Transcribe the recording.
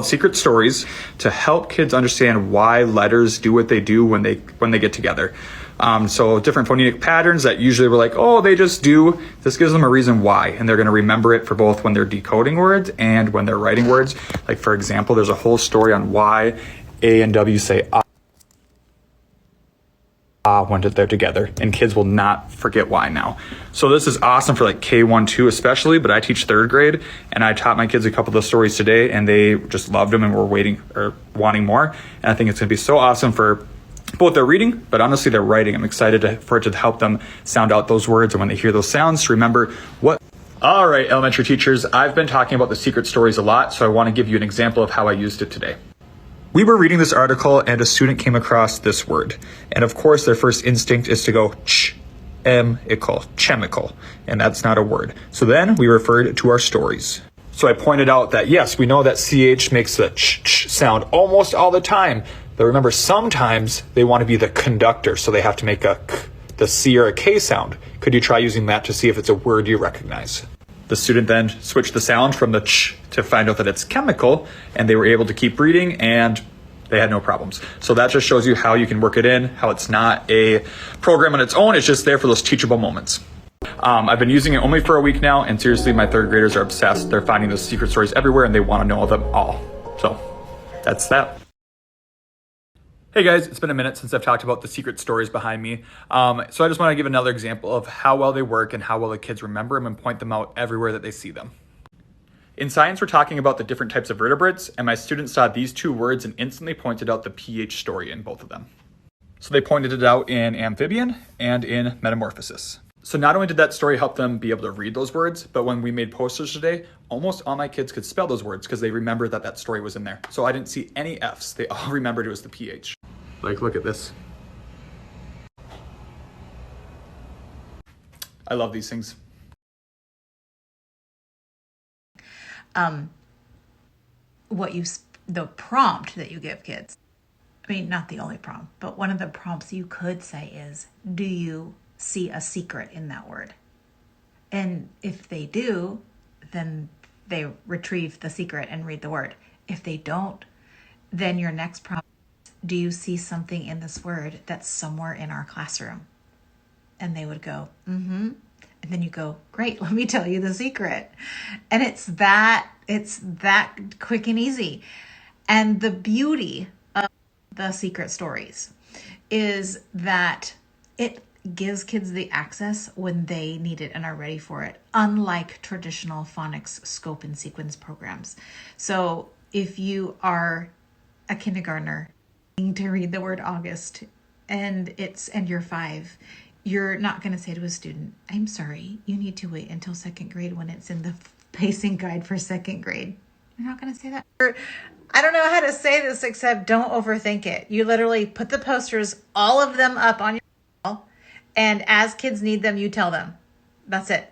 Secret stories to help kids understand why letters do what they do when they get together. So different phonetic patterns that usually we're like, oh, they just do. This gives them a reason why, and they're going to remember it for both when they're decoding words and when they're writing words. Like, for example, there's a whole story on why A and W say when they're together, and kids will not forget why now. So this is awesome for like K1, 2 especially, but I teach third grade, and I taught my kids a couple of those stories today, and they just loved them and were waiting or wanting more. And I think it's going to be so awesome for both their reading, but honestly their writing. I'm excited for it to help them sound out those words, and when they hear those sounds, to remember what. All right, elementary teachers, I've been talking about the secret stories a lot, so I want to give you an example of how I used it today. We were reading this article and a student came across this word. And of course, their first instinct is to go chemical, chemical, and that's not a word. So then we referred to our stories. So I pointed out that yes, we know that CH makes the ch sound almost all the time. But remember, sometimes they want to be the conductor, so they have to make the C or a K sound. Could you try using that to see if it's a word you recognize? The student then switched the sound from the ch to find out that it's chemical, and they were able to keep reading and they had no problems. So that just shows you how you can work it in, how it's not a program on its own. It's just there for those teachable moments. I've been using it only for a week now, and seriously, my third graders are obsessed. They're finding those secret stories everywhere and they want to know them all. So that's that. Hey guys, it's been a minute since I've talked about the secret stories behind me. So I just want to give another example of how well they work and how well the kids remember them and point them out everywhere that they see them. In science, we're talking about the different types of vertebrates, and my students saw these two words and instantly pointed out the pH story in both of them. So they pointed it out in amphibian and in metamorphosis. So not only did that story help them be able to read those words, but when we made posters today, almost all my kids could spell those words because they remembered that story was in there. So I didn't see any F's. They all remembered it was the pH. Like, look at this. I love these things. The prompt that you give kids, I mean, not the only prompt, but one of the prompts you could say is, do you see a secret in that word? And if they do, then they retrieve the secret and read the word. If they don't, then your next prompt is, do you see something in this word that's somewhere in our classroom? And they would go, mm-hmm. And then you go, great, let me tell you the secret. And it's that quick and easy. And the beauty of the secret stories is that it gives kids the access when they need it and are ready for it, unlike traditional phonics scope and sequence programs. So if you are a kindergartner needing to read the word August and you're 5, you're not going to say to a student, I'm sorry, you need to wait until second grade when it's in the pacing guide for second grade. You're not going to say that. I don't know how to say this except don't overthink it. You literally put the posters, all of them up on your wall, and as kids need them, you tell them. That's it.